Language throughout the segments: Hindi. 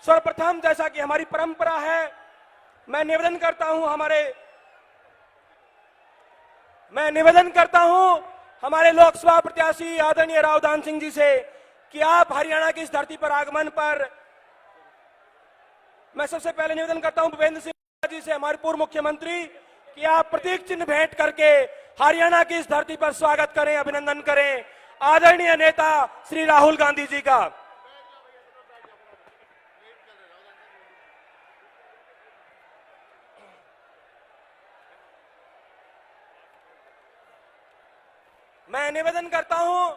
सर्वप्रथम जैसा कि हमारी परंपरा है, मैं निवेदन करता हूं हमारे लोकसभा प्रत्याशी आदरणीय राव दान सिंह जी से कि आप हरियाणा की इस धरती पर आगमन पर, मैं सबसे पहले निवेदन करता हूं भूपेंद्र सिंह जी से, हमारे पूर्व मुख्यमंत्री, कि आप प्रतीक चिन्ह भेंट करके हरियाणा की इस धरती पर स्वागत करें, अभिनंदन करें आदरणीय नेता श्री राहुल गांधी जी का। मैं निवेदन करता हूं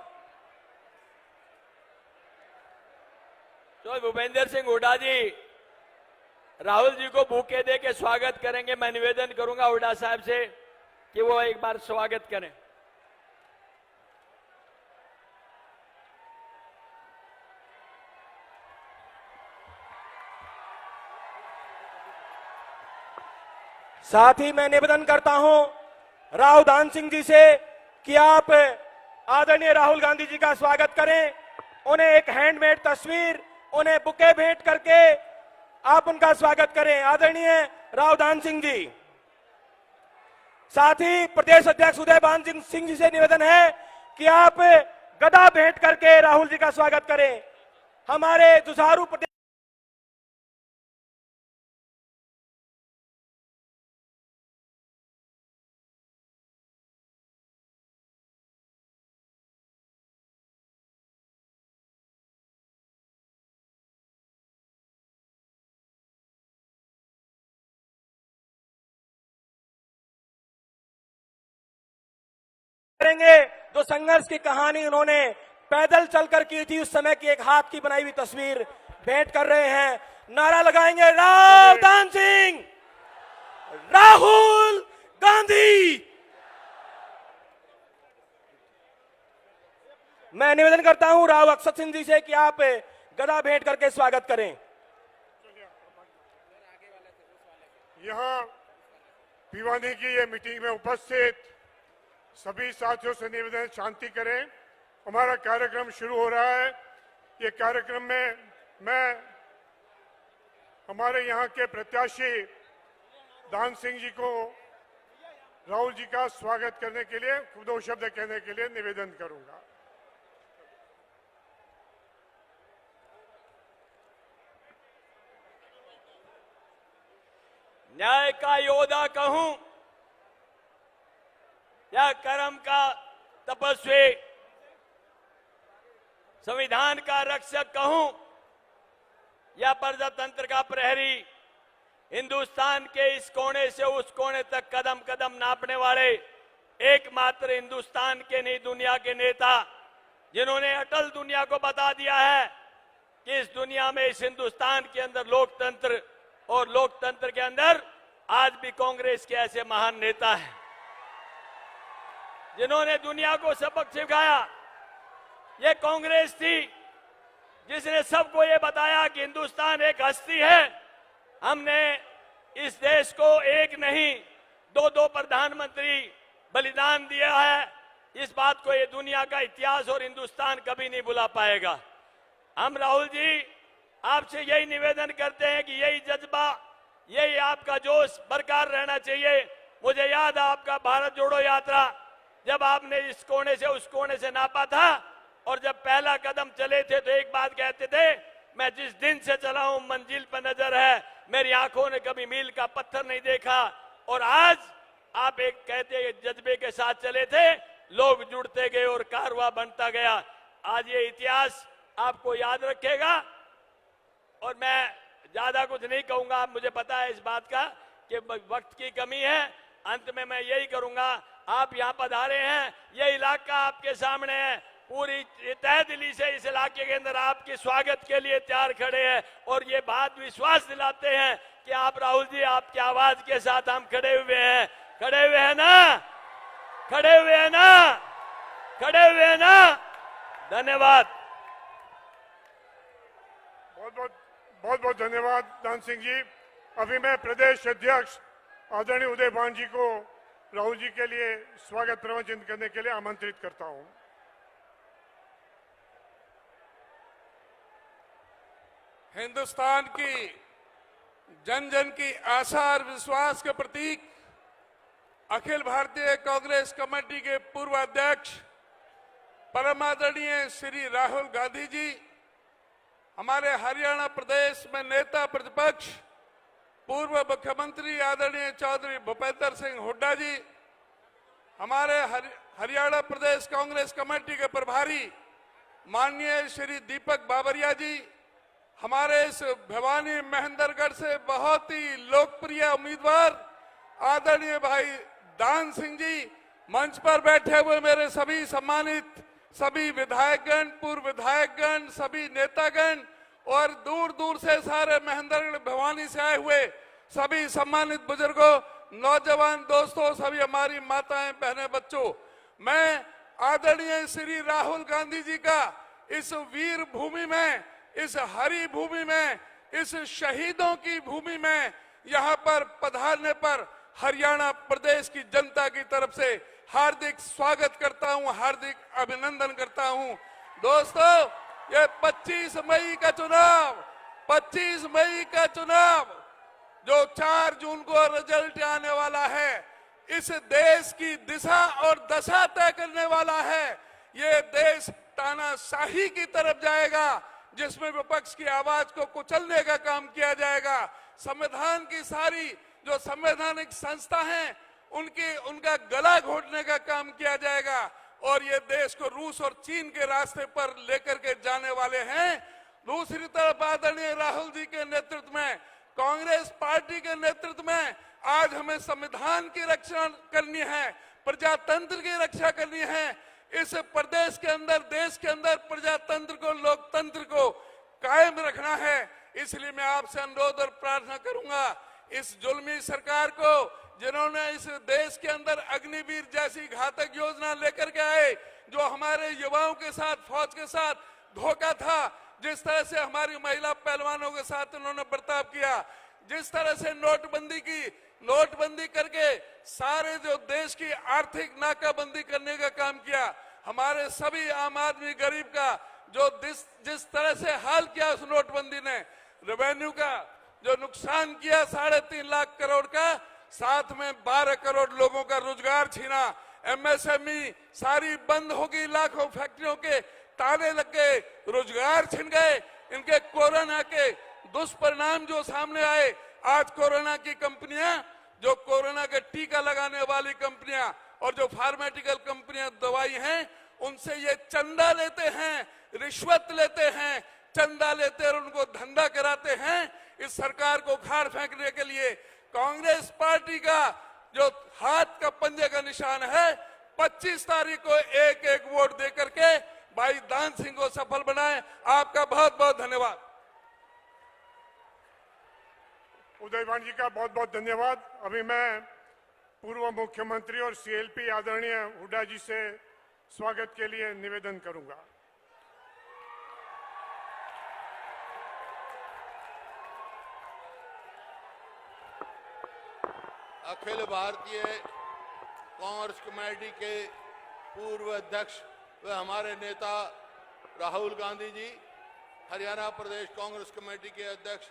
तो भूपेंद्र सिंह हुड्डा जी राहुल जी को बुके दे के स्वागत करेंगे। मैं निवेदन करूंगा हुड्डा साहब से कि वो एक बार स्वागत करें। साथ ही मैं निवेदन करता हूं राव दान सिंह जी से कि आप आदरणीय राहुल गांधी जी का स्वागत करें, उन्हें एक हैंडमेड तस्वीर, उन्हें बुके भेंट करके आप उनका स्वागत करें, आदरणीय राव दान सिंह जी। साथ ही प्रदेश अध्यक्ष उदयभान सिंह जी से निवेदन है कि आप गदा भेंट करके राहुल जी का स्वागत करें। हमारे जुझारू प्रदेश करेंगे जो संघर्ष की कहानी उन्होंने पैदल चलकर की थी, उस समय की एक हाथ की बनाई हुई तस्वीर भेंट कर रहे हैं। नारा लगाएंगे राव दान सिंह, राहुल गांधी। मैं निवेदन करता हूं राव अक्षत सिंह जी से कि आप गदा भेंट करके स्वागत करें। यहां भिवानी की ये मीटिंग में उपस्थित सभी साथियों से निवेदन शांति करें। हमारा कार्यक्रम शुरू हो रहा है। ये कार्यक्रम में मैं हमारे यहाँ के प्रत्याशी दान सिंह जी को राहुल जी का स्वागत करने के लिए दो शब्द कहने के लिए निवेदन करूंगा। न्याय का योद्धा कहूं या कर्म का तपस्वी, संविधान का रक्षक कहूं या प्रजातंत्र का प्रहरी, हिंदुस्तान के इस कोने से उस कोने तक कदम कदम नापने वाले एकमात्र हिंदुस्तान के नहीं दुनिया के नेता, जिन्होंने अटल दुनिया को बता दिया है कि इस दुनिया में, इस हिंदुस्तान के अंदर लोकतंत्र, और लोकतंत्र के अंदर आज भी कांग्रेस के ऐसे महान नेता हैं जिन्होंने दुनिया को सबक सिखाया। ये कांग्रेस थी जिसने सबको ये बताया कि हिंदुस्तान एक हस्ती है। हमने इस देश को एक नहीं दो प्रधानमंत्री बलिदान दिया है। इस बात को ये दुनिया का इतिहास और हिंदुस्तान कभी नहीं भुला पाएगा। हम राहुल जी आपसे यही निवेदन करते हैं कि यही जज्बा, यही आपका जोश बरकरार रहना चाहिए। मुझे याद है आपका भारत जोड़ो यात्रा, जब आपने इस कोने से उस कोने से नापा था और जब पहला कदम चले थे तो एक बात कहते थे, मैं जिस दिन से चला हूं मंजिल पर नजर है, मेरी आंखों ने कभी मील का पत्थर नहीं देखा। और आज आप एक कहते जज्बे के साथ चले थे, लोग जुड़ते गए और कारवां बनता गया। आज ये इतिहास आपको याद रखेगा। और मैं ज्यादा कुछ नहीं कहूंगा, मुझे पता है इस बात का कि वक्त की कमी है। अंत में मैं यही करूंगा, आप यहां पधारे हैं, ये इलाका आपके सामने है, पूरी तहे दिली से इस इलाके के अंदर आपके स्वागत के लिए तैयार खड़े हैं। और ये बात विश्वास दिलाते हैं कि आप राहुल जी, आपकी आवाज के साथ हम खड़े हुए हैं। खड़े हुए हैं ना? खड़े हुए हैं ना? खड़े हुए हैं ना? धन्यवाद। बहुत बहुत धन्यवाद दान सिंह जी। अभी मैं प्रदेश अध्यक्ष आदरणीय उदयभान जी को राहुल जी के लिए स्वागत प्रवचन करने के लिए आमंत्रित करता हूं। हिंदुस्तान की जन जन की आशा और विश्वास के प्रतीक अखिल भारतीय कांग्रेस कमेटी के पूर्व अध्यक्ष परम आदरणीय श्री राहुल गांधी जी, हमारे हरियाणा प्रदेश में नेता प्रतिपक्ष पूर्व मुख्यमंत्री आदरणीय चौधरी भूपेंद्र सिंह हुड्डा जी, हमारे हरियाणा प्रदेश कांग्रेस कमेटी के प्रभारी माननीय श्री दीपक बाबरिया जी, हमारे इस भिवानी महेंद्रगढ़ से बहुत ही लोकप्रिय उम्मीदवार आदरणीय भाई दान सिंह जी, मंच पर बैठे हुए मेरे सभी सम्मानित सभी विधायकगण, पूर्व विधायकगण, सभी नेतागण और दूर दूर से सारे महेंद्रगढ़ भिवानी से आए हुए सभी सम्मानित बुजुर्गों, नौजवान दोस्तों, सभी हमारी माताएं, बहनें, बच्चों, मैं आदरणीय श्री राहुल गांधी जी का इस वीर भूमि में, इस हरी भूमि में, इस शहीदों की भूमि में यहाँ पर पधारने पर हरियाणा प्रदेश की जनता की तरफ से हार्दिक स्वागत करता हूं, हार्दिक अभिनंदन करता हूं। दोस्तों, ये 25 मई का चुनाव जो 4 जून को रिजल्ट आने वाला है, इस देश की दिशा और दशा तय करने वाला है। ये देश तानाशाही की तरफ जाएगा, जिसमें विपक्ष की आवाज को कुचलने का काम किया जाएगा। संविधान की सारी जो संवैधानिक संस्था हैं, उनका गला घोटने का काम किया जाएगा और ये देश को रूस और चीन के रास्ते पर लेकर के जाने वाले हैं। दूसरी तरफ आदरणीय राहुल जी के नेतृत्व में, कांग्रेस पार्टी के नेतृत्व में आज हमें संविधान की रक्षा करनी है, प्रजातंत्र की रक्षा करनी है। इस प्रदेश के अंदर, देश के अंदर प्रजातंत्र को, लोकतंत्र को कायम रखना है। इसलिए मैं आपसे अनुरोध और प्रार्थना करूंगा, इस जुल्मी सरकार को, जिन्होंने इस देश के अंदर अग्निवीर जैसी घातक योजना लेकर के आए, जो हमारे युवाओं के साथ, फौज के साथ धोखा था, जिस तरह से हमारी महिला पहलवानों के साथ उन्होंने बर्ताव किया, जिस तरह से नोटबंदी करके सारे जो देश की आर्थिक नाकाबंदी करने का काम किया, हमारे सभी आम आदमी गरीब का जो जिस तरह से हाल किया उस नोटबंदी ने, रेवेन्यू का जो नुकसान किया 3.5 लाख करोड़ का, साथ में 12 करोड़ लोगों का रोजगार छीना, एमएसएमई सारी बंद होगी, लाखों फैक्ट्रियों के ताले लग गए, रोजगार छिन गए। इनके कोरोना के दुष्परिणाम जो सामने आए, आज कोरोना की कंपनियां, जो कोरोना के टीका लगाने वाली कंपनियां और जो फार्मास्यूटिकल कंपनियां दवाई हैं, उनसे ये चंदा लेते हैं, रिश्वत लेते हैं, चंदा लेते और उनको धंधा कराते हैं। इस सरकार को खाड़ फेंकने के लिए कांग्रेस पार्टी का जो हाथ का पंजे का निशान है, 25 तारीख को एक वोट देकर के भाई दान सिंह को सफल बनाएं। आपका बहुत बहुत धन्यवाद। उदयभान जी का बहुत बहुत धन्यवाद। अभी मैं पूर्व मुख्यमंत्री और सीएलपी आदरणीय हुड्डा जी से स्वागत के लिए निवेदन करूंगा। अखिल भारतीय कांग्रेस कमेटी के पूर्व अध्यक्ष व हमारे नेता राहुल गांधी जी, हरियाणा प्रदेश कांग्रेस कमेटी के अध्यक्ष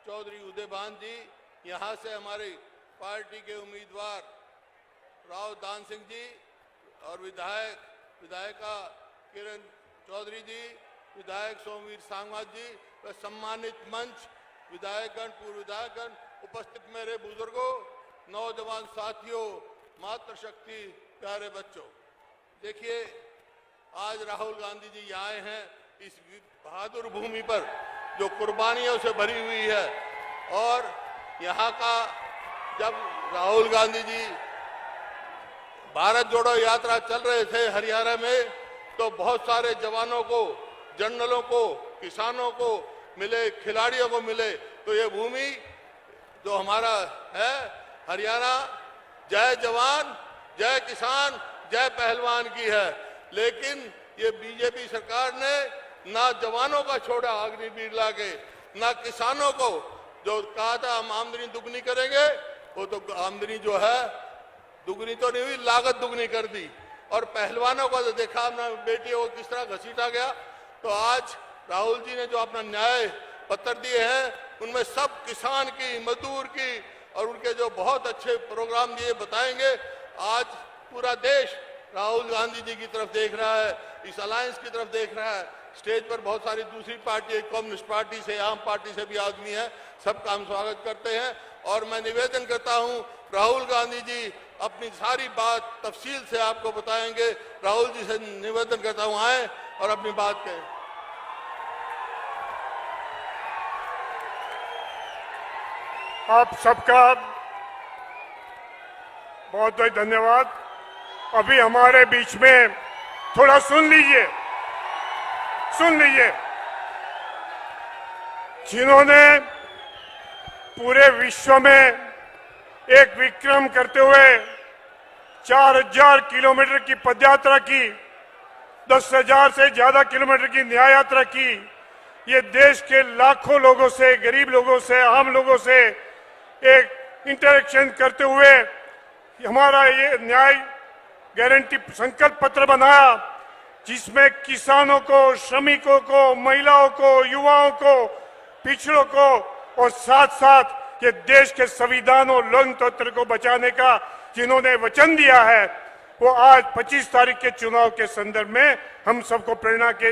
चौधरी उदयभान जी, यहाँ से हमारी पार्टी के उम्मीदवार राव दान सिंह जी और विधायिका किरण चौधरी जी, विधायक सोमवीर सांगवान जी व सम्मानित मंच विधायकगण, पूर्व विधायकगण, उपस्थित मेरे बुजुर्गों, नौजवान साथियों, मातृशक्ति, प्यारे बच्चों, देखिए आज राहुल गांधी जी यहाँ आए हैं इस बहादुर भूमि पर जो कुर्बानियों से भरी हुई है। और यहाँ का जब राहुल गांधी जी भारत जोड़ो यात्रा चल रहे थे हरियाणा में, तो बहुत सारे जवानों को, जनरलों को, किसानों को मिले, खिलाड़ियों को मिले। तो ये भूमि जो हमारा है हरियाणा, जय जवान, जय किसान, जय पहलवान की है। लेकिन ये बीजेपी सरकार ने ना जवानों का छोड़ा अग्निवीर लाके, ना किसानों को जो कहा था हम आमदनी दुगनी करेंगे, वो तो आमदनी जो है दुगनी तो नहीं हुई, लागत दुगनी कर दी। और पहलवानों को तो देखा अपना बेटियों को किस तरह घसीटा गया। तो आज राहुल जी ने जो अपना न्याय पत्र दिए हैं, उनमें सब किसान की, मजदूर की और उनके जो बहुत अच्छे प्रोग्राम दिए बताएंगे। आज पूरा देश राहुल गांधी जी की तरफ देख रहा है, इस अलायंस की तरफ देख रहा है। स्टेज पर बहुत सारी दूसरी पार्टी, कम्युनिस्ट पार्टी से, आम पार्टी से भी आदमी है, सबका हम स्वागत करते हैं। और मैं निवेदन करता हूं, राहुल गांधी जी अपनी सारी बात तफसील से आपको बताएंगे। राहुल जी से निवेदन करता हूं, आए और अपनी बात कहें। आप सबका बहुत बहुत धन्यवाद। अभी हमारे बीच में थोड़ा सुन लीजिए, जिन्होंने पूरे विश्व में एक विक्रम करते हुए 4000 किलोमीटर की पदयात्रा की, 10,000 से ज्यादा किलोमीटर की न्याय यात्रा की, ये देश के लाखों लोगों से, गरीब लोगों से, आम लोगों से एक इंटरेक्शन करते हुए हमारा ये न्याय गारंटी संकल्प पत्र बनाया, जिसमें किसानों को, श्रमिकों को, महिलाओं को, युवाओं को, पिछड़ों को और साथ साथ ये देश के संविधान और लोकतंत्र को बचाने का जिन्होंने वचन दिया है, वो आज 25 तारीख के चुनाव के संदर्भ में हम सबको प्रेरणा के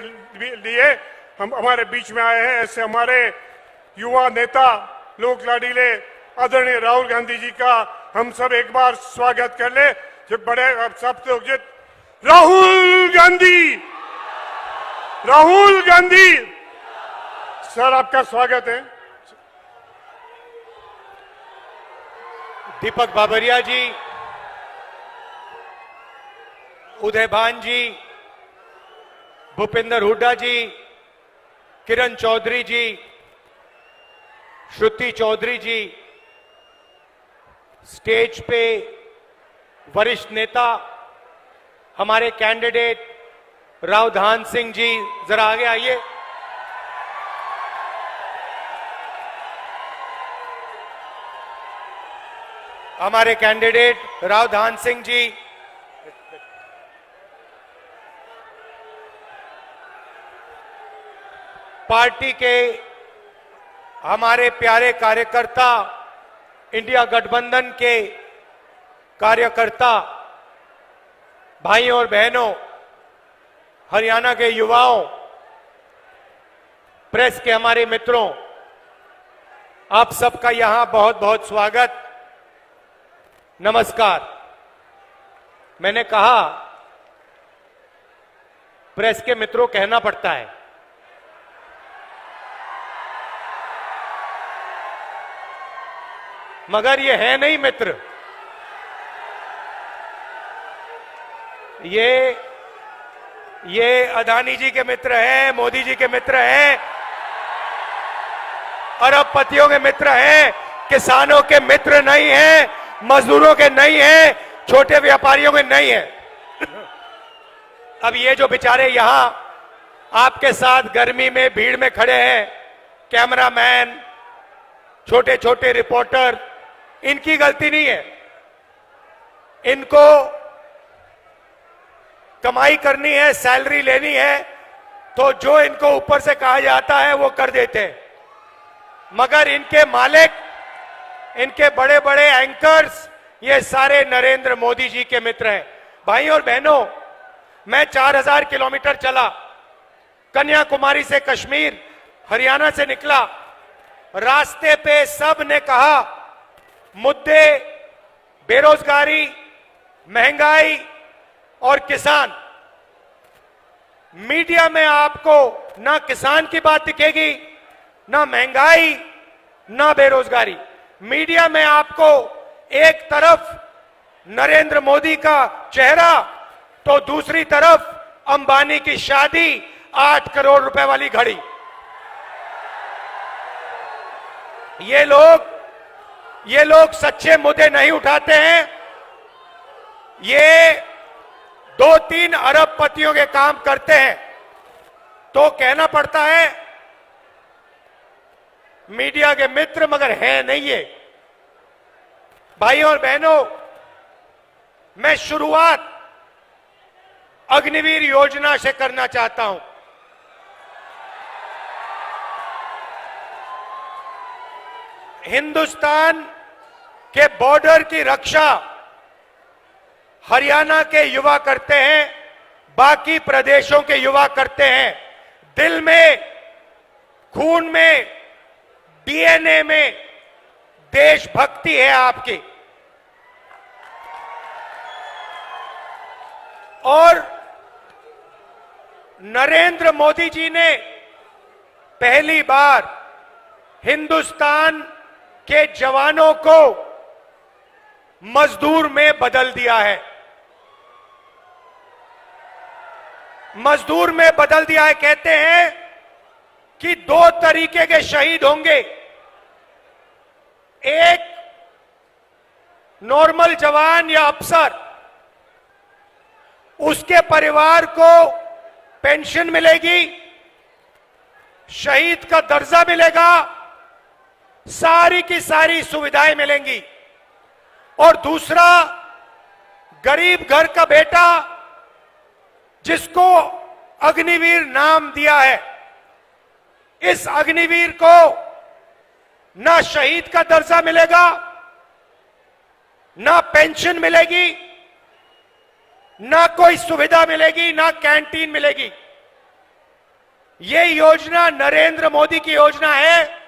लिए हम हमारे बीच में आए हैं। ऐसे हमारे युवा नेता, लोक लाडीले आदरणीय राहुल गांधी जी का हम सब एक बार स्वागत कर ले। जो बड़े सब लोग, राहुल गांधी सर, आपका स्वागत है। दीपक बाबरिया जी, उदय भान जी, भूपेंद्र हुड्डा जी, किरण चौधरी जी, श्रुति चौधरी जी, स्टेज पे वरिष्ठ नेता हमारे कैंडिडेट रावधान सिंह जी, जरा आगे आइए। हमारे कैंडिडेट रावधान सिंह जी, पार्टी के हमारे प्यारे कार्यकर्ता, इंडिया गठबंधन के कार्यकर्ता, भाइयों और बहनों, हरियाणा के युवाओं, प्रेस के हमारे मित्रों, आप सबका यहां बहुत बहुत स्वागत, नमस्कार। मैंने कहा प्रेस के मित्रों कहना पड़ता है, मगर ये है नहीं मित्र, ये अदानी जी के मित्र हैं, मोदी जी के मित्र हैं, अरबपतियों के मित्र हैं, किसानों के मित्र नहीं हैं, मजदूरों के नहीं हैं, छोटे व्यापारियों के नहीं हैं। अब ये जो बेचारे यहां आपके साथ गर्मी में भीड़ में खड़े हैं, कैमरामैन, छोटे छोटे रिपोर्टर, इनकी गलती नहीं है। इनको कमाई करनी है, सैलरी लेनी है, तो जो इनको ऊपर से कहा जाता है वो कर देते हैं। मगर इनके मालिक, इनके बड़े बड़े एंकर्स, ये सारे नरेंद्र मोदी जी के मित्र हैं। भाइयों और बहनों, मैं 4000 किलोमीटर चला, कन्याकुमारी से कश्मीर, हरियाणा से निकला। रास्ते पे सब ने कहा मुद्दे बेरोजगारी, महंगाई और किसान। मीडिया में आपको ना किसान की बात दिखेगी, ना महंगाई, ना बेरोजगारी। मीडिया में आपको एक तरफ नरेंद्र मोदी का चेहरा, तो दूसरी तरफ अंबानी की शादी, 8 करोड़ रुपए वाली घड़ी। ये लोग सच्चे मुद्दे नहीं उठाते हैं। ये 2-3 अरबपतियों के काम करते हैं, तो कहना पड़ता है मीडिया के मित्र, मगर है नहीं ये। भाइयों और बहनों, मैं शुरुआत अग्निवीर योजना से करना चाहता हूं। हिंदुस्तान के बॉर्डर की रक्षा हरियाणा के युवा करते हैं, बाकी प्रदेशों के युवा करते हैं। दिल में, खून में, डीएनए में देशभक्ति है आपकी। और नरेंद्र मोदी जी ने पहली बार हिंदुस्तान के जवानों को मजदूर में बदल दिया है। मजदूर में बदल दिया है। कहते हैं कि दो तरीके के शहीद होंगे, एक नॉर्मल जवान या अफसर, उसके परिवार को पेंशन मिलेगी, शहीद का दर्जा मिलेगा, सारी की सारी सुविधाएं मिलेंगी। और दूसरा, गरीब घर का बेटा जिसको अग्निवीर नाम दिया है, इस अग्निवीर को ना शहीद का दर्जा मिलेगा, ना पेंशन मिलेगी, ना कोई सुविधा मिलेगी, ना कैंटीन मिलेगी। ये योजना नरेंद्र मोदी की योजना है,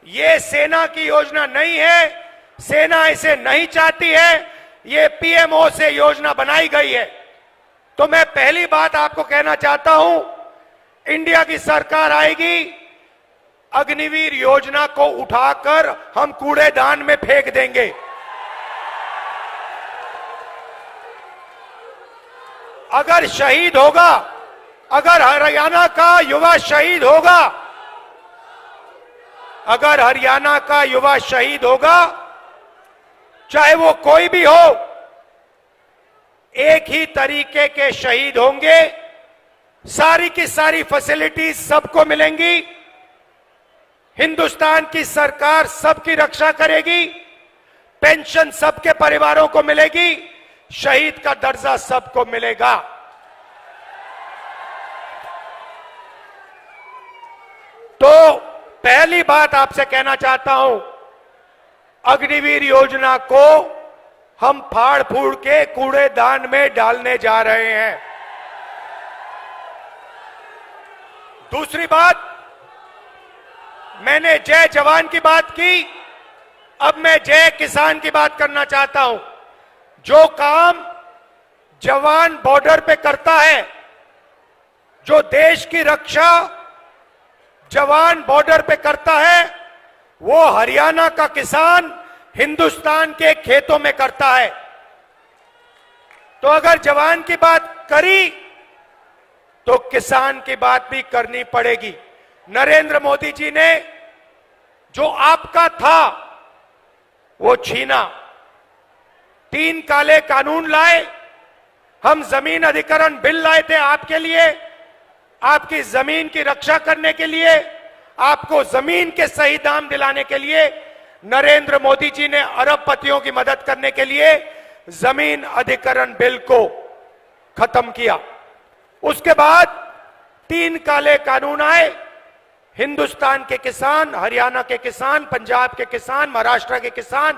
ये सेना की योजना नहीं है। सेना इसे नहीं चाहती है, ये पीएमओ से योजना बनाई गई है। तो मैं पहली बात आपको कहना चाहता हूं, इंडिया की सरकार आएगी, अग्निवीर योजना को उठाकर हम कूड़ेदान में फेंक देंगे। अगर शहीद होगा, अगर हरियाणा का युवा शहीद होगा, अगर हरियाणा का युवा शहीद होगा, चाहे वो कोई भी हो, एक ही तरीके के शहीद होंगे। सारी की सारी फैसिलिटीज सबको मिलेंगी, हिंदुस्तान की सरकार सबकी रक्षा करेगी, पेंशन सबके परिवारों को मिलेगी, शहीद का दर्जा सबको मिलेगा। तो पहली बात आपसे कहना चाहता हूं, अग्निवीर योजना को हम फाड़ फूड़ के कूड़ेदान में डालने जा रहे हैं। दूसरी बात, मैंने जय जवान की बात की, अब मैं जय किसान की बात करना चाहता हूं। जो काम जवान बॉर्डर पे करता है, जो देश की रक्षा जवान बॉर्डर पे करता है, वो हरियाणा का किसान हिंदुस्तान के खेतों में करता है। तो अगर जवान की बात करी तो किसान की बात भी करनी पड़ेगी। नरेंद्र मोदी जी ने जो आपका था वो छीना, 3 काले कानून लाए, हम जमीन अधिग्रहण बिल लाए थे आपके लिए, आपकी जमीन की रक्षा करने के लिए, आपको जमीन के सही दाम दिलाने के लिए। नरेंद्र मोदी जी ने अरबपतियों की मदद करने के लिए जमीन अधिग्रहण बिल को खत्म किया। उसके बाद 3 काले कानून आए, हिंदुस्तान के किसान, हरियाणा के किसान, पंजाब के किसान, महाराष्ट्र के किसान,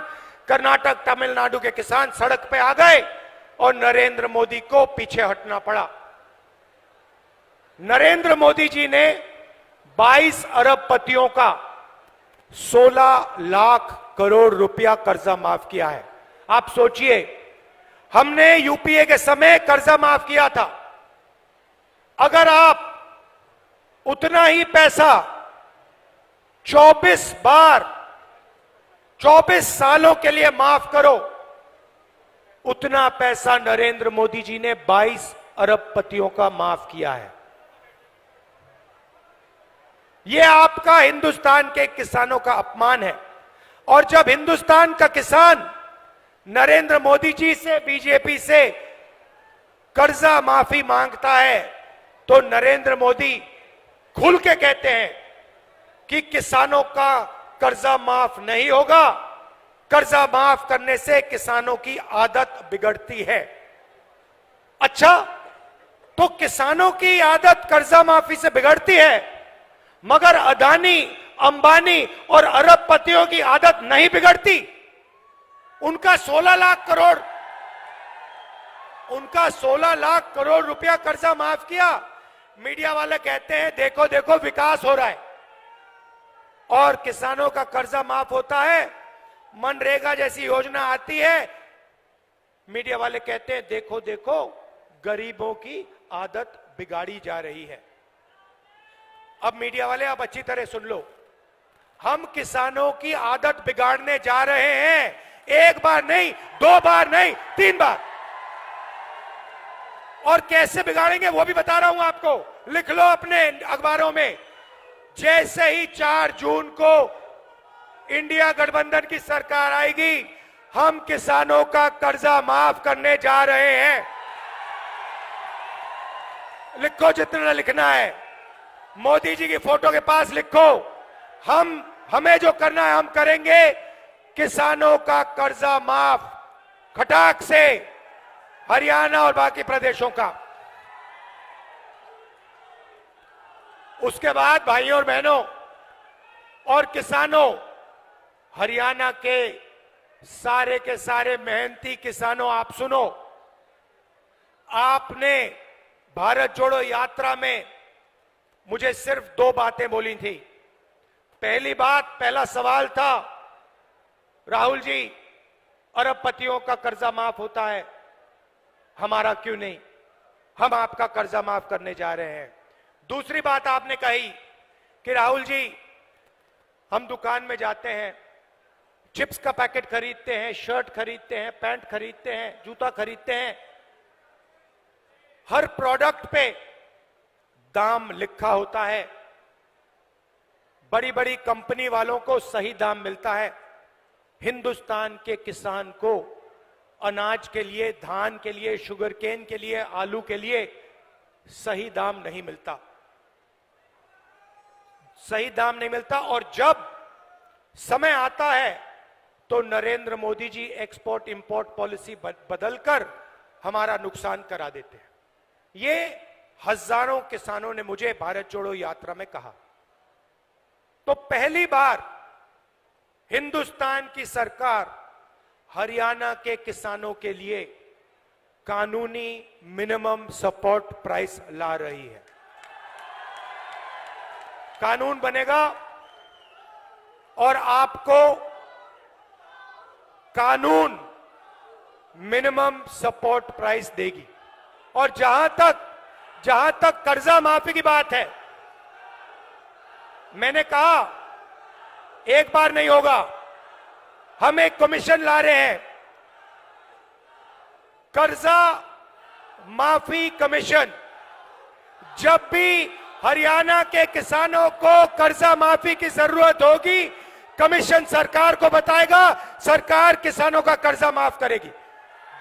कर्नाटक, तमिलनाडु के किसान सड़क पे आ गए और नरेंद्र मोदी को पीछे हटना पड़ा। नरेंद्र मोदी जी ने 22 अरबपतियों का 16 लाख करोड़ रुपया कर्जा माफ किया है। आप सोचिए, हमने यूपीए के समय कर्जा माफ किया था। अगर आप उतना ही पैसा 24 बार 24 सालों के लिए माफ करो, उतना पैसा नरेंद्र मोदी जी ने 22 अरबपतियों का माफ किया है। यह आपका हिंदुस्तान के किसानों का अपमान है। और जब हिंदुस्तान का किसान नरेंद्र मोदी जी से, बीजेपी से कर्जा माफी मांगता है, तो नरेंद्र मोदी खुल के कहते हैं कि किसानों का कर्जा माफ नहीं होगा, कर्जा माफ करने से किसानों की आदत बिगड़ती है। अच्छा, तो किसानों की आदत कर्जा माफी से बिगड़ती है, मगर अदानी अंबानी और अरबपतियों की आदत नहीं बिगड़ती? उनका 16 लाख करोड़ रुपया कर्जा माफ किया। मीडिया वाले कहते हैं देखो देखो विकास हो रहा है, और किसानों का कर्जा माफ होता है, मनरेगा जैसी योजना आती है, मीडिया वाले कहते हैं देखो देखो गरीबों की आदत बिगाड़ी जा रही है। अब मीडिया वाले आप अच्छी तरह सुन लो, हम किसानों की आदत बिगाड़ने जा रहे हैं। एक बार नहीं, 2 बार नहीं, 3 बार। और कैसे बिगाड़ेंगे वो भी बता रहा हूं आपको, लिख लो अपने अखबारों में। जैसे ही 4 जून को इंडिया गठबंधन की सरकार आएगी, हम किसानों का कर्जा माफ करने जा रहे हैं। लिखो जितना लिखना है, मोदी जी की फोटो के पास लिखो, हमें जो करना है हम करेंगे। किसानों का कर्जा माफ खटाक से, हरियाणा और बाकी प्रदेशों का। उसके बाद भाइयों और बहनों और किसानों, हरियाणा के सारे मेहनती किसानों, आप सुनो। आपने भारत जोड़ो यात्रा में मुझे सिर्फ 2 बातें बोली थी। पहला सवाल था, राहुल जी अरबपतियों का कर्जा माफ होता है, हमारा क्यों नहीं? हम आपका कर्जा माफ करने जा रहे हैं। दूसरी बात आपने कही कि राहुल जी हम दुकान में जाते हैं, चिप्स का पैकेट खरीदते हैं, शर्ट खरीदते हैं, पैंट खरीदते हैं, जूता खरीदते हैं, हर प्रोडक्ट पे दाम लिखा होता है, बड़ी बड़ी कंपनी वालों को सही दाम मिलता है, हिंदुस्तान के किसान को अनाज के लिए, धान के लिए, शुगर केन के लिए, आलू के लिए सही दाम नहीं मिलता, सही दाम नहीं मिलता। और जब समय आता है तो Narendra Modi ji export import policy बदलकर हमारा नुकसान करा देते हैं। ये हजारों किसानों ने मुझे भारत जोड़ो यात्रा में कहा। तो पहली बार हिंदुस्तान की सरकार हरियाणा के किसानों के लिए कानूनी मिनिमम सपोर्ट प्राइस ला रही है। कानून बनेगा और आपको कानून मिनिमम सपोर्ट प्राइस देगी। और जहां तक कर्जा माफी की बात है, मैंने कहा एक बार नहीं होगा, हम एक कमीशन ला रहे हैं, कर्जा माफी कमीशन। जब भी हरियाणा के किसानों को कर्जा माफी की जरूरत होगी, कमीशन सरकार को बताएगा, सरकार किसानों का कर्जा माफ करेगी।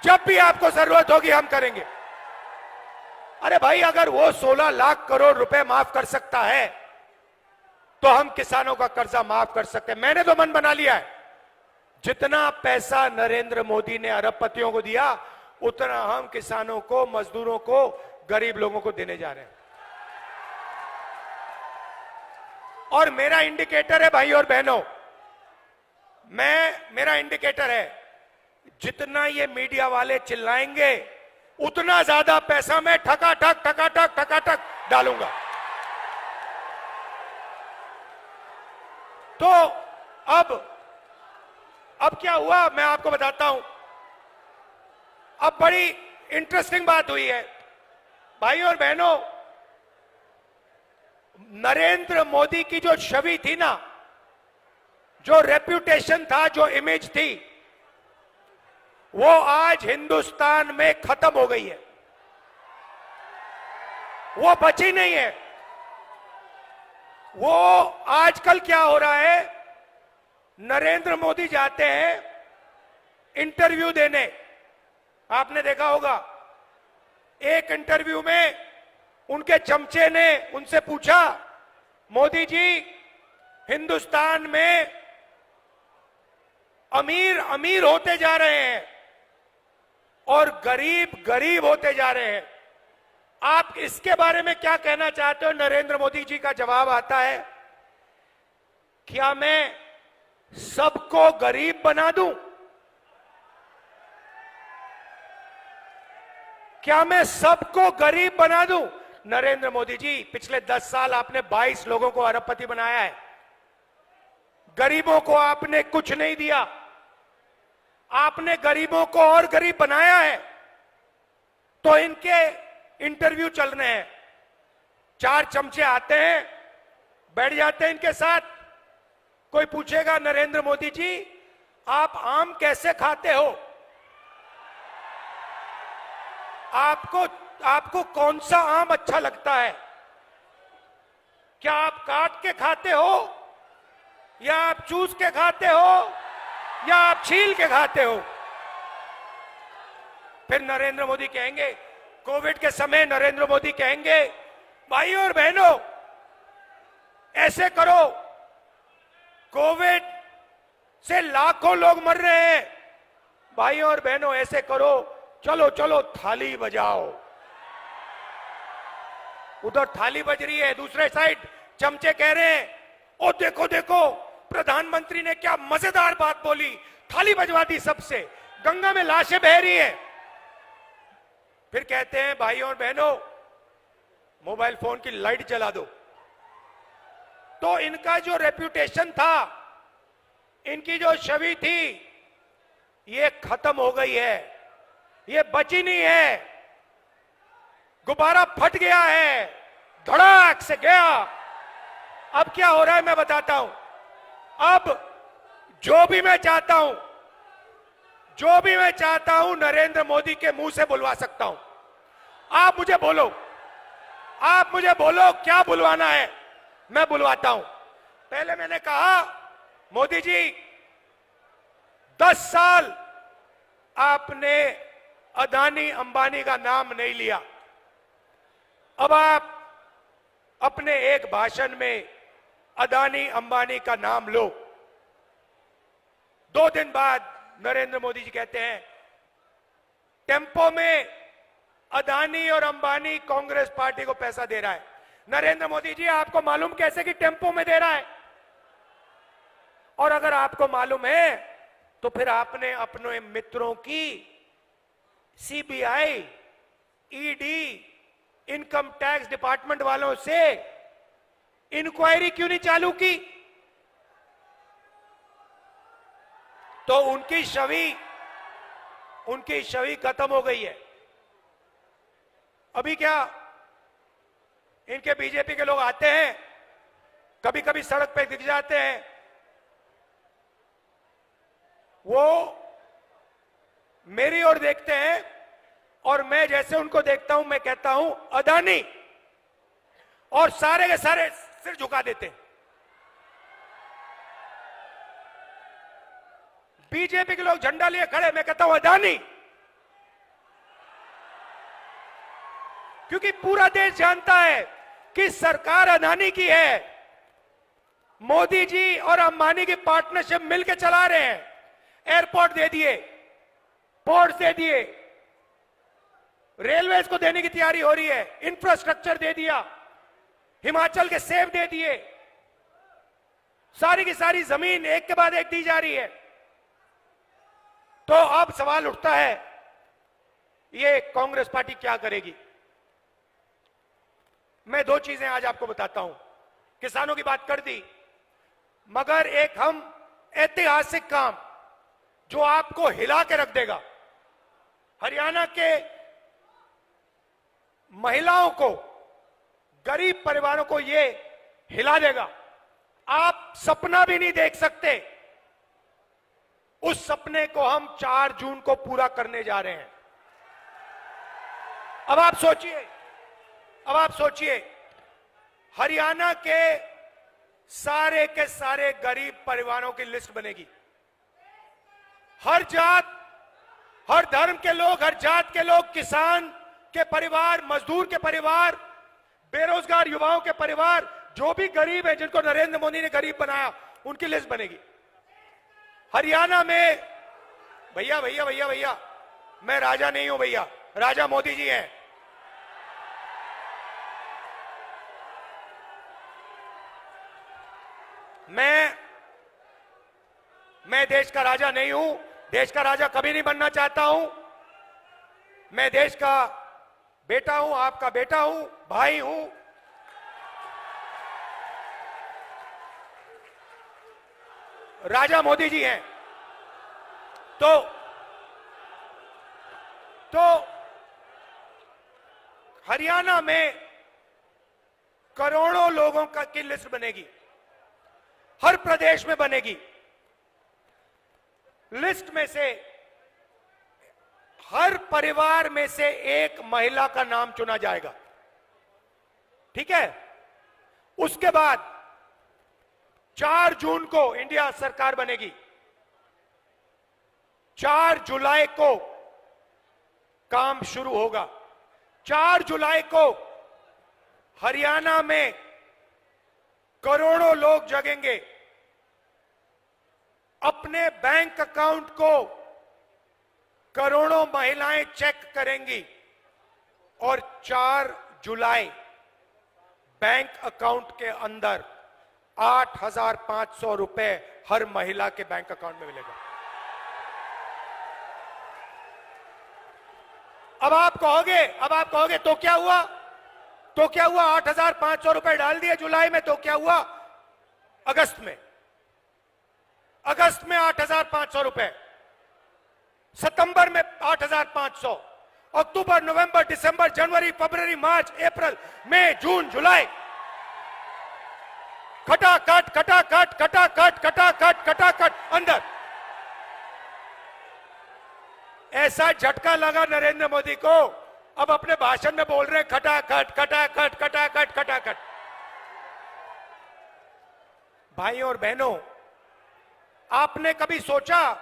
जब भी आपको जरूरत होगी हम करेंगे। अरे भाई, अगर वो 16 लाख करोड़ रुपए माफ कर सकता है तो हम किसानों का कर्जा माफ कर सकते हैं। मैंने तो मन बना लिया है, जितना पैसा नरेंद्र मोदी ने अरबपतियों को दिया उतना हम किसानों को, मजदूरों को, गरीब लोगों को देने जा रहे हैं। और मेरा इंडिकेटर है भाई और बहनों, मेरा इंडिकेटर है, जितना ये मीडिया वाले चिल्लाएंगे उतना ज्यादा पैसा मैं ठकाठक डालूंगा। तो अब क्या हुआ मैं आपको बताता हूं। अब बड़ी इंटरेस्टिंग बात हुई है भाई और बहनों। नरेंद्र मोदी की जो छवि थी ना, जो रेप्यूटेशन था, जो इमेज थी, वो आज हिंदुस्तान में खत्म हो गई है, वो बची नहीं है। वो आजकल क्या हो रहा है, नरेंद्र मोदी जाते हैं इंटरव्यू देने, आपने देखा होगा, एक इंटरव्यू में उनके चमचे ने उनसे पूछा, मोदी जी हिंदुस्तान में अमीर अमीर होते जा रहे हैं और गरीब गरीब होते जा रहे हैं, आप इसके बारे में क्या कहना चाहते हो? नरेंद्र मोदी जी का जवाब आता है, क्या मैं सबको गरीब बना दूं? क्या मैं सबको गरीब बना दूं? नरेंद्र मोदी जी, पिछले 10 साल आपने 22 लोगों को अरबपति बनाया है। गरीबों को आपने कुछ नहीं दिया। आपने गरीबों को और गरीब बनाया है। तो इनके इंटरव्यू चल रहे हैं, 4 चमचे आते हैं, बैठ जाते हैं इनके साथ। कोई पूछेगा, नरेंद्र मोदी जी आप आम कैसे खाते हो? आपको कौन सा आम अच्छा लगता है? क्या आप काट के खाते हो, या आप चूस के खाते हो, या आप छील के खाते हो? फिर नरेंद्र मोदी कहेंगे, कोविड के समय नरेंद्र मोदी कहेंगे, भाइयों और बहनों ऐसे करो, कोविड से लाखों लोग मर रहे हैं, भाइयों और बहनों ऐसे करो, चलो चलो थाली बजाओ। उधर थाली बज रही है, दूसरे साइड चमचे कह रहे हैं, ओ देखो देखो प्रधानमंत्री ने क्या मजेदार बात बोली, थाली बजवा दी सबसे, गंगा में लाशें बह रही हैं। फिर कहते हैं, भाइयों और बहनों मोबाइल फोन की लाइट जला दो। तो इनका जो रेप्यूटेशन था, इनकी जो छवि थी, ये खत्म हो गई है, ये बची नहीं है। गुब्बारा फट गया है, धड़ाक से गया। अब क्या हो रहा है मैं बताता हूं। अब जो भी मैं चाहता हूं नरेंद्र मोदी के मुंह से बुलवा सकता हूं। आप मुझे बोलो क्या बुलवाना है, मैं बुलवाता हूं। पहले मैंने कहा, मोदी जी 10 साल आपने अदानी अंबानी का नाम नहीं लिया। अब आप अपने एक भाषण में अदानी अंबानी का नाम लो। 2 दिन बाद नरेंद्र मोदी जी कहते हैं, टेम्पो में अदानी और अंबानी कांग्रेस पार्टी को पैसा दे रहा है। नरेंद्र मोदी जी आपको मालूम कैसे कि टेम्पो में दे रहा है? और अगर आपको मालूम है तो फिर आपने अपने मित्रों की CBI, ED, income tax department वालों से इंक्वायरी क्यों नहीं चालू की? तो उनकी छवि खत्म हो गई है। अभी क्या इनके बीजेपी के लोग आते हैं, कभी कभी सड़क पे दिख जाते हैं, वो मेरी ओर देखते हैं और मैं जैसे उनको देखता हूं मैं कहता हूं अदानी, और सारे के सारे सिर झुका देते हैं। बीजेपी के लोग झंडा लिए खड़े, मैं कहता हूं अदानी, क्योंकि पूरा देश जानता है कि सरकार अदानी की है। मोदी जी और अंबानी की पार्टनरशिप मिलकर चला रहे हैं। एयरपोर्ट दे दिए, पोर्ट दे दिए, रेलवेज को देने की तैयारी हो रही है, इंफ्रास्ट्रक्चर दे दिया, हिमाचल के सेब दे दिए, सारी की सारी जमीन एक के बाद एक दी जा रही है। तो अब सवाल उठता है, ये कांग्रेस पार्टी क्या करेगी? मैं 2 चीजें आज आपको बताता हूं। किसानों की बात कर दी, मगर एक हम ऐतिहासिक काम जो आपको हिला के रख देगा, हरियाणा के महिलाओं को, गरीब परिवारों को ये हिला देगा। आप सपना भी नहीं देख सकते। उस सपने को हम 4 जून को पूरा करने जा रहे हैं। अब आप सोचिए, हरियाणा के सारे गरीब परिवारों की लिस्ट बनेगी। हर जात, हर धर्म के लोग, हर जात के लोग, किसान के परिवार, मजदूर के परिवार, बेरोजगार युवाओं के परिवार, जो भी गरीब है, जिनको नरेंद्र मोदी ने गरीब बनाया, उनकी लिस्ट बनेगी। हरियाणा में भैया, मैं राजा नहीं हूं भैया, राजा मोदी जी हैं। मैं देश का राजा नहीं हूं, देश का राजा कभी नहीं बनना चाहता हूं। मैं देश का बेटा हूं, आपका बेटा हूं, भाई हूं। राजा मोदी जी हैं। तो हरियाणा में करोड़ों लोगों की लिस्ट बनेगी, हर प्रदेश में बनेगी। लिस्ट में से हर परिवार में से एक महिला का नाम चुना जाएगा, ठीक है। उसके बाद 4 जून को इंडिया सरकार बनेगी। 4 जुलाई को काम शुरू होगा। 4 जुलाई को हरियाणा में करोड़ों लोग जगेंगे, अपने बैंक अकाउंट को करोड़ों महिलाएं चेक करेंगी और 4 जुलाई बैंक अकाउंट के अंदर 8,500 रुपए हर महिला के बैंक अकाउंट में मिलेगा। अब आप कहोगे तो क्या हुआ? 8,500 रुपए डाल दिए जुलाई में, तो क्या हुआ? अगस्त में 8,500 रुपए, सितंबर में 8,500, अक्टूबर, नवंबर, दिसंबर, जनवरी, फरवरी, मार्च, अप्रैल, मई, जून, जुलाई, खटाखट अंदर। ऐसा झटका लगा नरेंद्र मोदी को, अब अपने भाषण में बोल रहे हैं खटाखट। भाइयों और बहनों, आपने कभी सोचा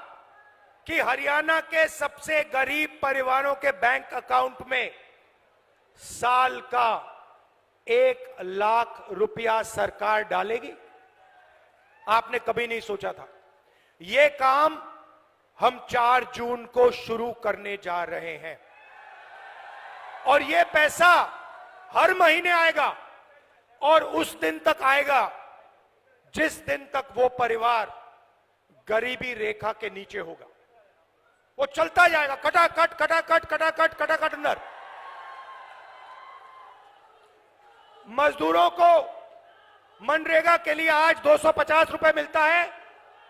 कि हरियाणा के सबसे गरीब परिवारों के बैंक अकाउंट में साल का 1 लाख रुपया सरकार डालेगी? आपने कभी नहीं सोचा था। यह काम हम 4 जून को शुरू करने जा रहे हैं और यह पैसा हर महीने आएगा और उस दिन तक आएगा जिस दिन तक वो परिवार गरीबी रेखा के नीचे होगा। वो चलता जाएगा, खटाखट अंदर। मजदूरों को मनरेगा के लिए आज 250 रुपए मिलता है,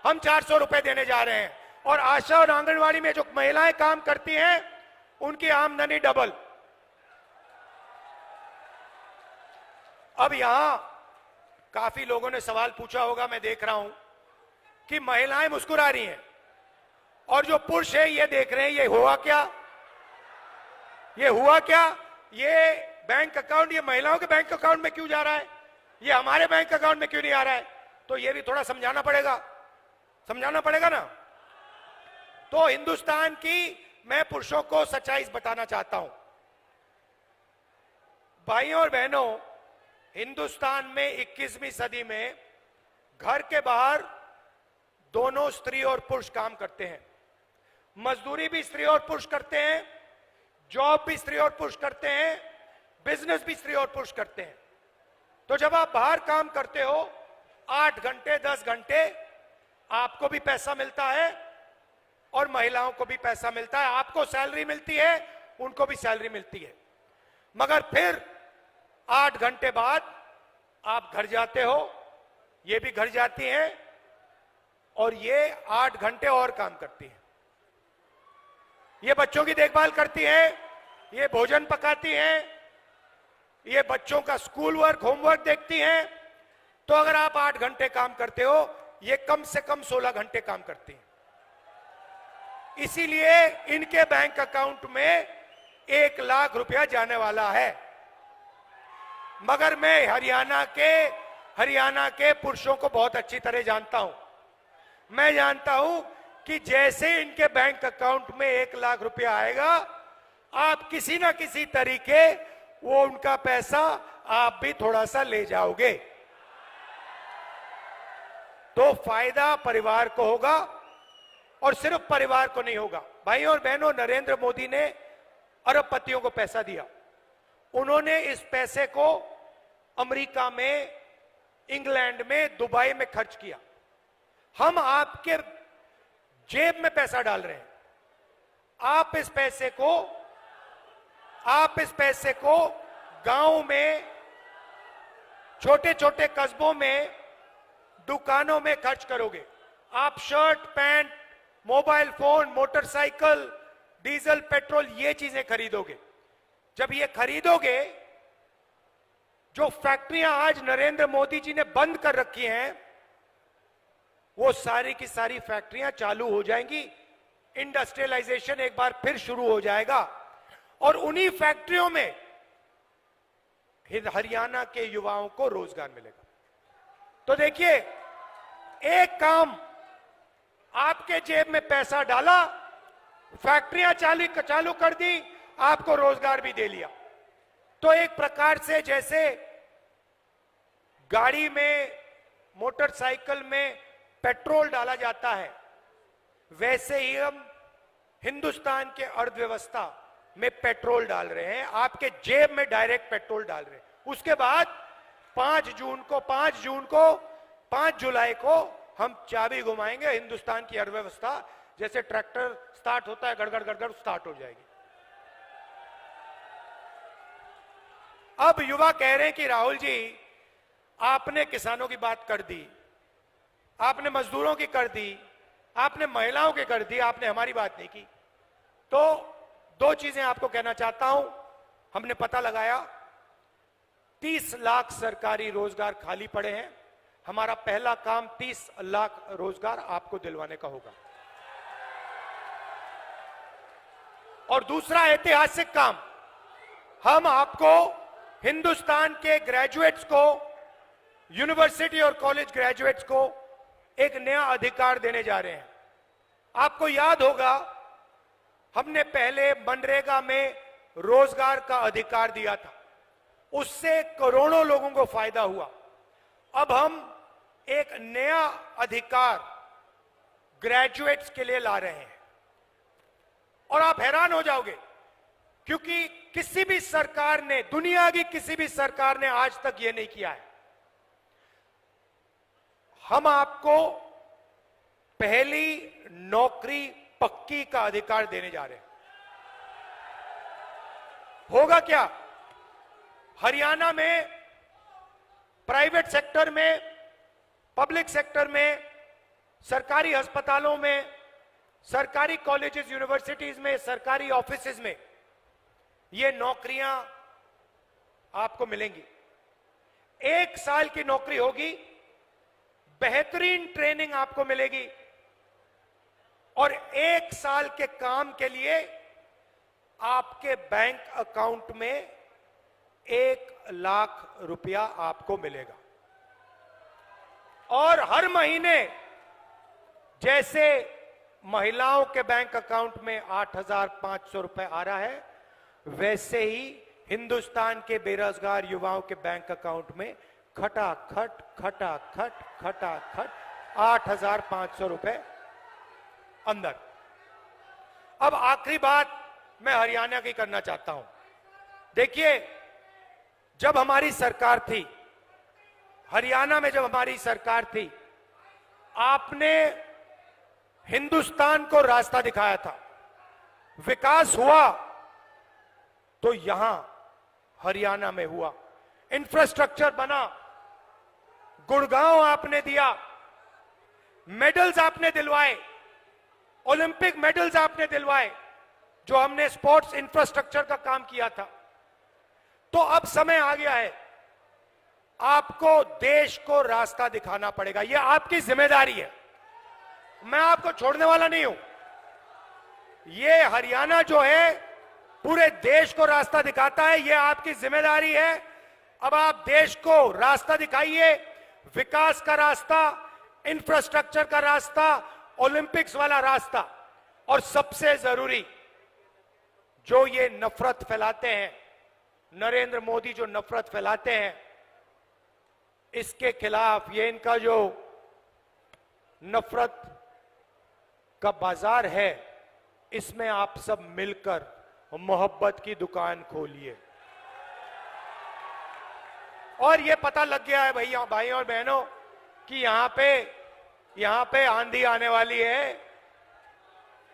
हम 400 रुपए देने जा रहे हैं। और आशा और आंगनवाड़ी में जो महिलाएं काम करती हैं, उनकी आमदनी डबल। अब यहां काफी लोगों ने सवाल पूछा होगा, मैं देख रहा हूं कि महिलाएं मुस्कुरा रही हैं और जो पुरुष है ये देख रहे हैं, ये हुआ क्या? ये बैंक अकाउंट, ये महिलाओं के बैंक अकाउंट में क्यों जा रहा है, ये हमारे बैंक अकाउंट में क्यों नहीं आ रहा है? तो ये भी थोड़ा समझाना पड़ेगा ना। तो हिंदुस्तान की मैं पुरुषों को सच्चाई बताना चाहता हूं। भाइयों और बहनों, हिंदुस्तान में 21वीं सदी में घर के बाहर दोनों स्त्री और पुरुष काम करते हैं। मजदूरी भी स्त्री और पुरुष करते हैं, जॉब भी स्त्री और पुरुष करते हैं, बिजनेस भी स्त्री और पुरुष करते हैं। तो जब आप बाहर काम करते हो 8 घंटे 10 घंटे, आपको भी पैसा मिलता है और महिलाओं को भी पैसा मिलता है। आपको सैलरी मिलती है, उनको भी सैलरी मिलती है। मगर फिर 8 घंटे बाद आप घर जाते हो, ये भी घर जाती हैं और ये 8 घंटे और काम करती है। ये बच्चों की देखभाल करती हैं, ये भोजन पकाती हैं, ये बच्चों का स्कूल वर्क, होमवर्क देखती हैं। तो अगर आप 8 घंटे काम करते हो, ये कम से कम 16 घंटे काम करती हैं। इसीलिए इनके बैंक अकाउंट में 1 लाख रुपया जाने वाला है। मगर मैं हरियाणा के पुरुषों को बहुत अच्छी तरह जानता हूं। मैं जानता हूं कि जैसे इनके बैंक अकाउंट में 1 लाख रुपया आएगा, आप किसी ना किसी तरीके वो उनका पैसा आप भी थोड़ा सा ले जाओगे, तो फायदा परिवार को होगा और सिर्फ परिवार को नहीं होगा। भाइयों और बहनों, नरेंद्र मोदी ने अरबपतियों को पैसा दिया। उन्होंने इस पैसे को अमेरिका में इंग्लैंड में, दुबई में खर्च किया। हम आपके जेब में पैसा डाल रहे हैं। आप इस पैसे को गांव में, छोटे छोटे कस्बों में, दुकानों में खर्च करोगे। आप shirt, pant, mobile phone, motorcycle, diesel, petrol, ये चीजें खरीदोगे। जब ये खरीदोगे, जो फैक्ट्रियां आज नरेंद्र मोदी जी ने बंद कर रखी हैं, वो सारी की सारी फैक्ट्रियां चालू हो जाएंगी। इंडस्ट्रियलाइजेशन एक बार फिर शुरू हो जाएगा और उन्हीं फैक्ट्रियों में हरियाणा के युवाओं को रोजगार मिलेगा। तो देखिए, एक काम, आपके जेब में पैसा डाला, फैक्ट्रियां चालू कर दी, आपको रोजगार भी दे लिया। तो एक प्रकार से जैसे गाड़ी में, मोटरसाइकिल में पेट्रोल डाला जाता है, वैसे ही हम हिंदुस्तान के अर्थव्यवस्था में पेट्रोल डाल रहे हैं। आपके जेब में डायरेक्ट पेट्रोल डाल रहे हैं। उसके बाद 5 जुलाई को हम चाबी घुमाएंगे, हिंदुस्तान की अर्थव्यवस्था जैसे ट्रैक्टर स्टार्ट होता है, गड़गड़ गड़गड़ स्टार्ट हो जाएगी। अब युवा कह रहे हैं कि राहुल जी, आपने किसानों की बात कर दी, आपने मजदूरों की कर दी, आपने महिलाओं की कर दी, आपने हमारी बात नहीं की। तो 2 चीजें आपको कहना चाहता हूं। हमने पता लगाया 30 लाख सरकारी रोजगार खाली पड़े हैं। हमारा पहला काम 30 लाख रोजगार आपको दिलवाने का होगा। और दूसरा ऐतिहासिक काम, हम आपको, हिंदुस्तान के ग्रेजुएट्स को, यूनिवर्सिटी और कॉलेज ग्रेजुएट्स को एक नया अधिकार देने जा रहे हैं। आपको याद होगा, हमने पहले मनरेगा में रोजगार का अधिकार दिया था, उससे करोड़ों लोगों को फायदा हुआ। अब हम एक नया अधिकार ग्रेजुएट्स के लिए ला रहे हैं और आप हैरान हो जाओगे, क्योंकि किसी भी सरकार ने, दुनिया की किसी भी सरकार ने आज तक यह नहीं किया है। हम आपको पहली नौकरी पक्की का अधिकार देने जा रहे हैं। होगा क्या? हरियाणा में प्राइवेट सेक्टर में, पब्लिक सेक्टर में, सरकारी अस्पतालों में, सरकारी कॉलेजेस, यूनिवर्सिटीज में, सरकारी ऑफिसेज में ये नौकरियां आपको मिलेंगी। 1 साल की नौकरी होगी, बेहतरीन ट्रेनिंग आपको मिलेगी और 1 साल के काम के लिए आपके बैंक अकाउंट में 1 लाख रुपया आपको मिलेगा। और हर महीने जैसे महिलाओं के बैंक अकाउंट में 8,500 रुपए आ रहा है, वैसे ही हिंदुस्तान के बेरोजगार युवाओं के बैंक अकाउंट में खटाखट 8,500 रुपए अंदर। अब आखिरी बात मैं हरियाणा की करना चाहता हूं। देखिए, जब हमारी सरकार थी, हरियाणा में जब हमारी सरकार थी, आपने हिंदुस्तान को रास्ता दिखाया था। विकास हुआ तो यहां हरियाणा में हुआ, इंफ्रास्ट्रक्चर बना, गुड़गांव आपने दिया, मेडल्स आपने दिलवाए, ओलंपिक मेडल्स आपने दिलवाए, जो हमने स्पोर्ट्स इंफ्रास्ट्रक्चर का काम किया था। तो अब समय आ गया है, आपको देश को रास्ता दिखाना पड़ेगा। यह आपकी जिम्मेदारी है, मैं आपको छोड़ने वाला नहीं हूं। यह हरियाणा जो है पूरे देश को रास्ता दिखाता है, यह आपकी जिम्मेदारी है। अब आप देश को रास्ता दिखाइए, विकास का रास्ता, इंफ्रास्ट्रक्चर का रास्ता, ओलंपिक्स वाला रास्ता। और सबसे जरूरी, जो ये नफरत फैलाते हैं, नरेंद्र मोदी जो नफरत फैलाते हैं, इसके खिलाफ, ये इनका जो नफरत का बाजार है, इसमें आप सब मिलकर मोहब्बत की दुकान खोलिए। और ये पता लग गया है भैया, भाई और बहनों, कि यहां पे आंधी आने वाली है।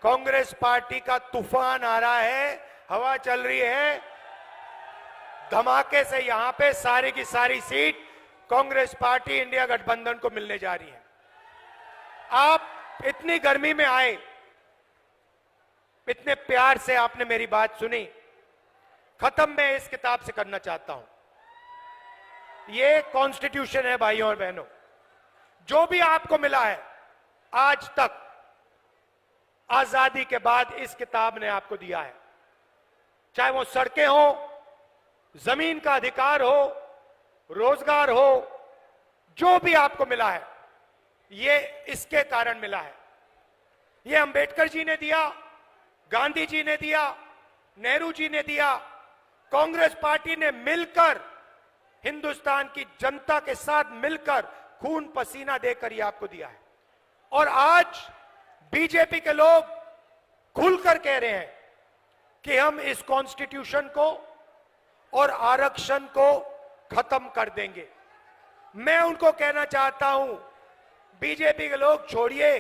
कांग्रेस पार्टी का तूफान आ रहा है, हवा चल रही है, धमाके से यहां पे सारी की सारी सीट कांग्रेस पार्टी इंडिया गठबंधन को मिलने जा रही है। आप इतनी गर्मी में आए, इतने प्यार से आपने मेरी बात सुनी। खत्म मैं इस किताब से करना चाहता हूं। ये कॉन्स्टिट्यूशन है भाइयों और बहनों, जो भी आपको मिला है आज तक, आजादी के बाद इस किताब ने आपको दिया है। चाहे वो सड़कें हो, जमीन का अधिकार हो, रोजगार हो, जो भी आपको मिला है ये इसके कारण मिला है। ये अंबेडकर जी ने दिया, गांधी जी ने दिया, नेहरू जी ने दिया, कांग्रेस पार्टी ने मिलकर, हिंदुस्तान की जनता के साथ मिलकर खून पसीना देकर ये आपको दिया है। और आज बीजेपी के लोग खुलकर कह रहे हैं कि हम इस कॉन्स्टिट्यूशन को और आरक्षण को खत्म कर देंगे। मैं उनको कहना चाहता हूं, बीजेपी के लोग छोड़िए,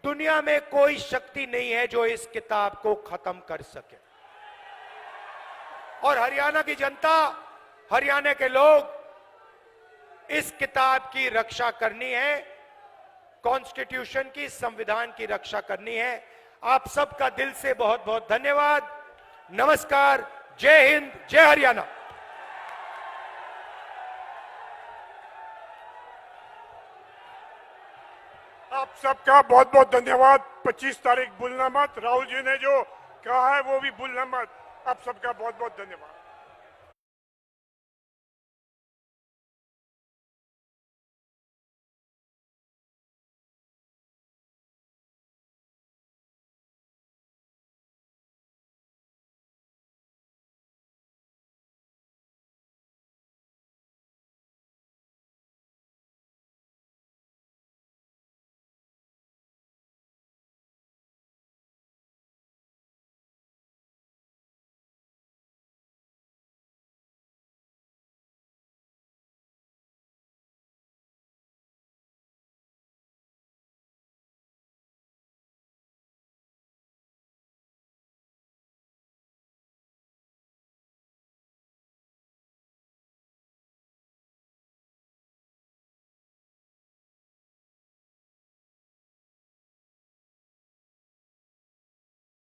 दुनिया में कोई शक्ति नहीं है जो इस किताब को खत्म कर सके। और हरियाणा की जनता, हरियाणा के लोग इस किताब की रक्षा करनी है, कॉन्स्टिट्यूशन की, संविधान की रक्षा करनी है। आप सबका दिल से बहुत बहुत धन्यवाद। नमस्कार, जय हिंद, जय हरियाणा। आप सबका बहुत बहुत धन्यवाद। 25 तारीख भूलना मत। राहुल जी ने जो कहा है वो भी भूलना मत। आप सबका बहुत बहुत धन्यवाद।